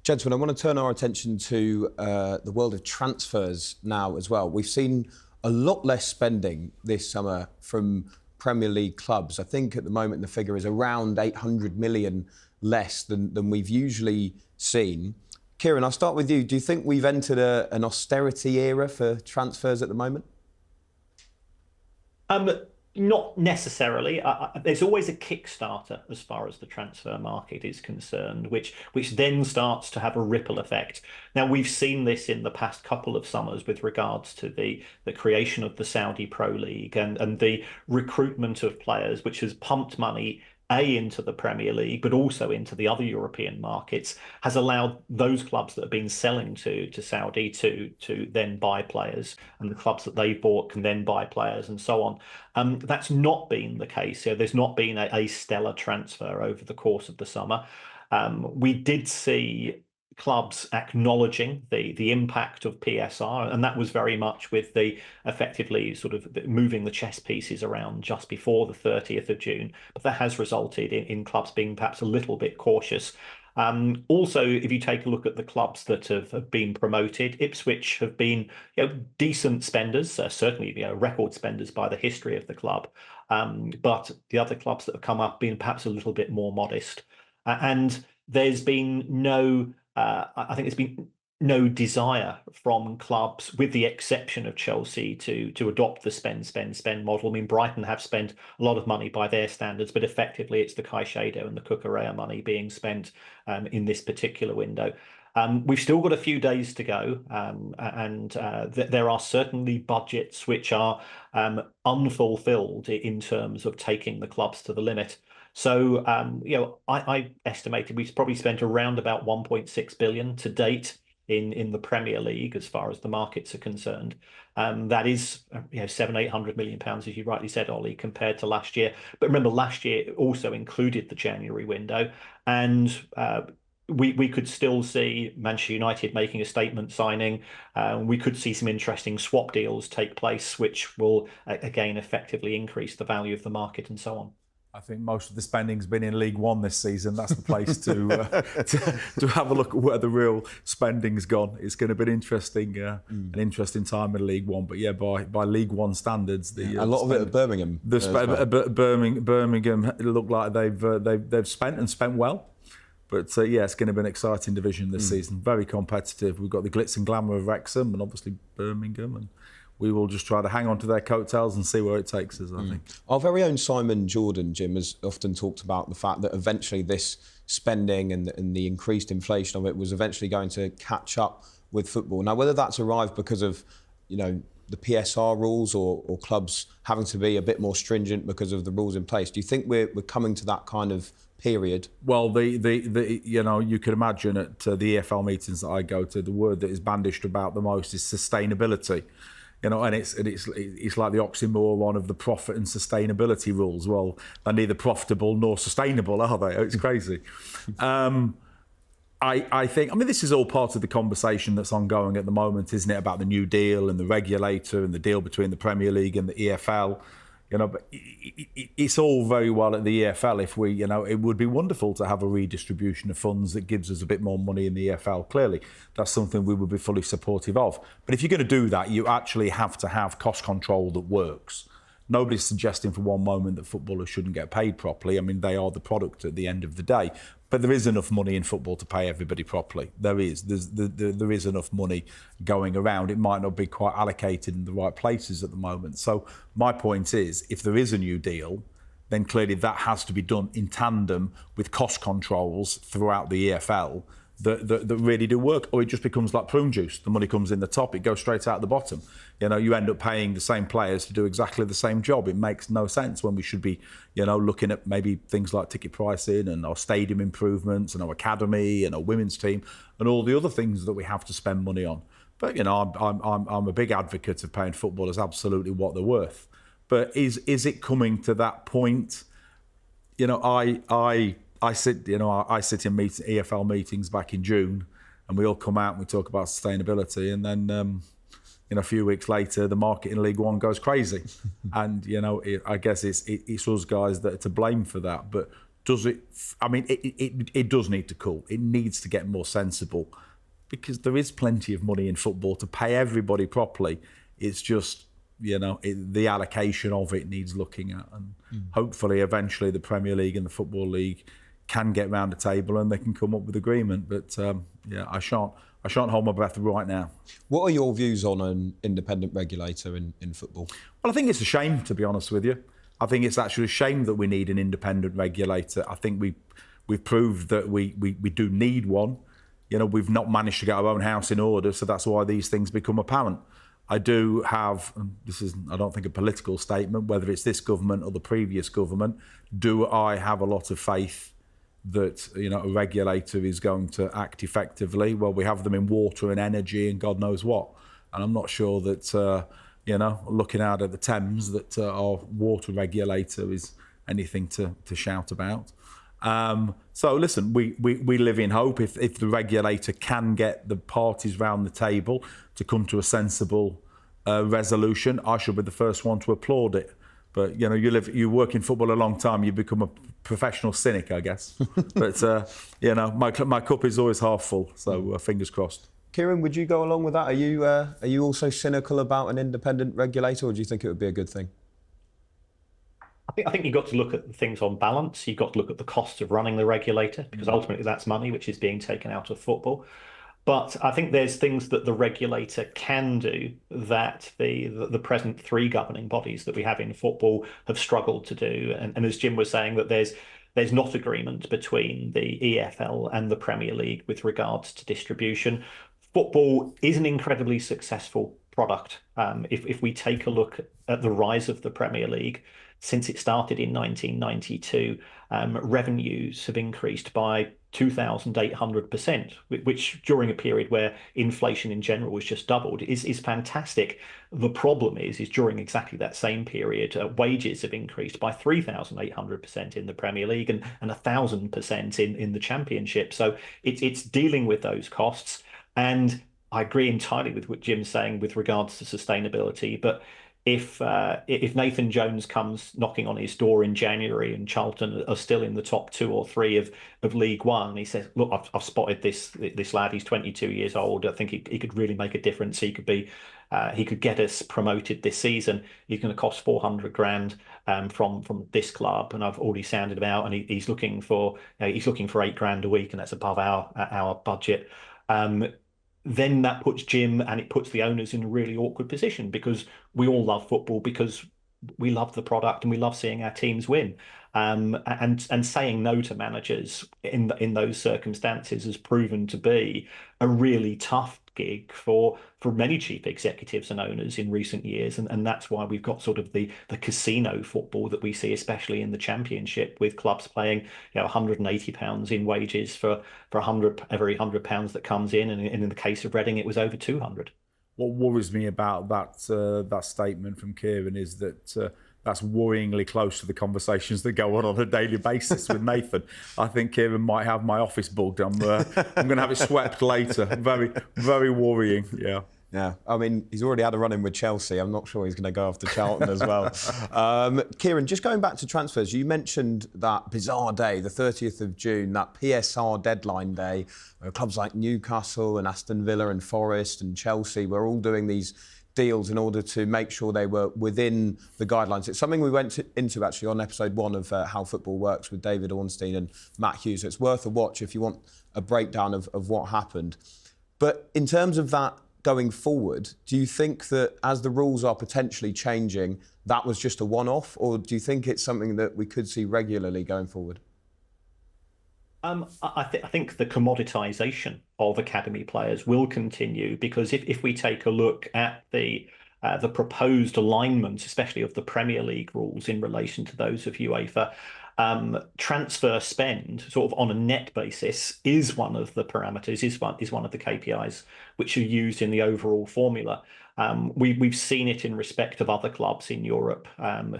Gentlemen, I want to turn our attention to the world of transfers now as well. We've seen a lot less spending this summer from Premier League clubs. I think at the moment the figure is around 800 million less than we've usually seen. Kieran, I'll start with you. Do you think we've entered an austerity era for transfers at the moment? Not necessarily. There's always a Kickstarter as far as the transfer market is concerned, which then starts to have a ripple effect. Now, we've seen this in the past couple of summers with regards to the creation of the Saudi Pro League and the recruitment of players, which has pumped money into the Premier League, but also into the other European markets, has allowed those clubs that have been selling to Saudi to then buy players, and the clubs that they bought can then buy players, and so on. That's not been the case. There's not been a stellar transfer over the course of the summer. We did see clubs acknowledging the impact of PSR, and that was very much with the effectively sort of moving the chess pieces around just before the 30th of June. But that has resulted in clubs being perhaps a little bit cautious. Also, if you take a look at the clubs that have been promoted, Ipswich have been decent spenders, certainly record spenders by the history of the club. But the other clubs that have come up been perhaps a little bit more modest. And there's been I think there's been no desire from clubs, with the exception of Chelsea, to adopt the spend model. I mean, Brighton have spent a lot of money by their standards, but effectively it's the Caicedo and the Cucurella money being spent in this particular window. We've still got a few days to go, and there are certainly budgets which are unfulfilled in terms of taking the clubs to the limit. So, I estimated we've probably spent around about 1.6 billion to date in the Premier League as far as the markets are concerned. That is, 700-800 million pounds, as you rightly said, Ollie, compared to last year. But remember, last year also included the January window, and we could still see Manchester United making a statement signing. We could see some interesting swap deals take place, which will again effectively increase the value of the market and so on. I think most of the spending's been in League One this season. That's the place to have a look at where the real spending's gone. It's going to be an interesting time in League One. But yeah, by League One standards, a lot of it at Birmingham. Birmingham look like they've spent well. But it's going to be an exciting division this season. Very competitive. We've got the glitz and glamour of Wrexham and obviously Birmingham, and we will just try to hang on to their coattails and see where it takes us, I think. Our very own Simon Jordan, Jim, has often talked about the fact that eventually this spending and the increased inflation of it was eventually going to catch up with football. Now, whether that's arrived because of, the PSR rules or clubs having to be a bit more stringent because of the rules in place, do you think we're coming to that kind of period? Well, you can imagine at the EFL meetings that I go to, the word that is bandished about the most is sustainability. And it's like the oxymoron of the profit and sustainability rules. Well, they're neither profitable nor sustainable, are they? It's crazy. I think, this is all part of the conversation that's ongoing at the moment, isn't it, about the new deal and the regulator and the deal between the Premier League and the EFL. But it's all very well at the EFL if it would be wonderful to have a redistribution of funds that gives us a bit more money in the EFL. Clearly, that's something we would be fully supportive of. But if you're going to do that, you actually have to have cost control that works. Nobody's suggesting for one moment that footballers shouldn't get paid properly. They are the product at the end of the day. But there is enough money in football to pay everybody properly. There is enough money going around. It might not be quite allocated in the right places at the moment. So my point is, if there is a new deal, then clearly that has to be done in tandem with cost controls throughout the EFL that really do work, or it just becomes like prune juice. The money comes in the top, it goes straight out the bottom. You end up paying the same players to do exactly the same job. It makes no sense when we should be, looking at maybe things like ticket pricing and our stadium improvements and our academy and our women's team and all the other things that we have to spend money on. But I'm a big advocate of paying footballers absolutely what they're worth. But is it coming to that point? I sit in EFL meetings back in June, and we all come out and we talk about sustainability, and then a few weeks later, the market in League One goes crazy, and I guess it's us guys that are to blame for that. But Does it? I mean, it does need to cool. It needs to get more sensible, because there is plenty of money in football to pay everybody properly. It's just, the allocation of it needs looking at, and hopefully eventually the Premier League and the Football League can get round the table and they can come up with agreement. But I shan't hold my breath right now. What are your views on an independent regulator in football? Well, I think it's a shame, to be honest with you. I think it's actually a shame that we need an independent regulator. I think we've proved that we do need one. We've not managed to get our own house in order, so that's why these things become apparent. I do have, and this is, I don't think, a political statement, whether it's this government or the previous government, do I have a lot of faith that a regulator is going to act effectively? Well, we have them in water and energy and God knows what, and I'm not sure that looking out at the Thames, that our water regulator is anything to shout about. So listen, we live in hope. If the regulator can get the parties round the table to come to a sensible resolution, I should be the first one to applaud it. But you work in football a long time, you become a professional cynic, I guess. But my cup is always half full. So fingers crossed. Kieran, would you go along with that? Are you also cynical about an independent regulator, or do you think it would be a good thing? I think you've got to look at things on balance. You've got to look at the cost of running the regulator, because ultimately that's money which is being taken out of football. But I think there's things that the regulator can do that the present three governing bodies that we have in football have struggled to do. And as Jim was saying, that there's not agreement between the EFL and the Premier League with regards to distribution. Football is an incredibly successful product. If we take a look at the rise of the Premier League, since it started in 1992, revenues have increased by 2,800%, which during a period where inflation in general was just doubled is fantastic. The problem is during exactly that same period, wages have increased by 3,800% in the Premier League and 1,000% in the Championship. So it's dealing with those costs. And I agree entirely with what Jim's saying with regards to sustainability, but if Nathan Jones comes knocking on his door in January and Charlton are still in the top 2 or 3 of League One, and he says, "Look, I've spotted this lad. He's 22 years old. I think he could really make a difference. He could get us promoted this season. He's going to cost 400 grand from this club, and I've already sounded him out, and he's looking for 8 grand a week, and that's above our budget." Then that puts Jim and it puts the owners in a really awkward position, because we all love football because we love the product and we love seeing our teams win. And saying no to managers in those circumstances has proven to be a really tough gig for many chief executives and owners in recent years, and that's why we've got sort of the casino football that we see, especially in the Championship, with clubs paying £180 in wages for every £100 that comes in, and in the case of Reading it was over 200. What worries me about that statement from Kieran is that that's worryingly close to the conversations that go on a daily basis with Nathan. I think Kieran might have my office bugged. I'm going to have it swept later. Very, very worrying. Yeah. Yeah, I mean, he's already had a run-in with Chelsea. I'm not sure he's going to go after Charlton as well. Kieran, just going back to transfers, you mentioned that bizarre day, the 30th of June, that PSR deadline day, where clubs like Newcastle and Aston Villa and Forest and Chelsea were all doing these deals in order to make sure they were within the guidelines. It's something we went into actually on episode 1 of How Football Works with David Ornstein and Matt Hughes. So it's worth a watch if you want a breakdown of what happened. But in terms of that going forward, do you think that as the rules are potentially changing, that was just a one-off, or do you think it's something that we could see regularly going forward? I think the commoditisation of academy players will continue, because if we take a look at the proposed alignment, especially of the Premier League rules in relation to those of UEFA, transfer spend, sort of on a net basis, is one of the parameters, is one of the KPIs which are used in the overall formula. We've seen it in respect of other clubs in Europe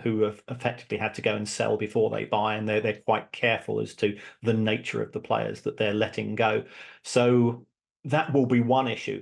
who have effectively had to go and sell before they buy, and they're quite careful as to the nature of the players that they're letting go. So that will be one issue.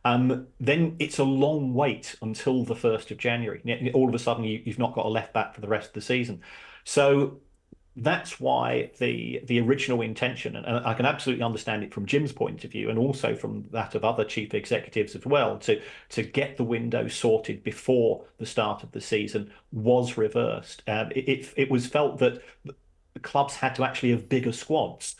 then it's a long wait until the 1st of January. All of a sudden, you've not got a left back for the rest of the season. So that's why the original intention, and I can absolutely understand it from Jim's point of view, and also from that of other chief executives as well, to get the window sorted before the start of the season, was reversed. It was felt that the clubs had to actually have bigger squads.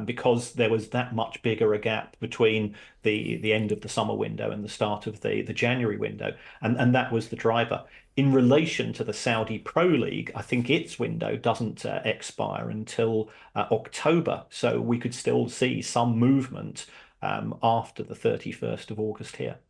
Because there was that much bigger a gap between the end of the summer window and the start of the January window, and that was the driver. In relation to the Saudi Pro League, I think its window doesn't expire until October, so we could still see some movement after the 31st of August here.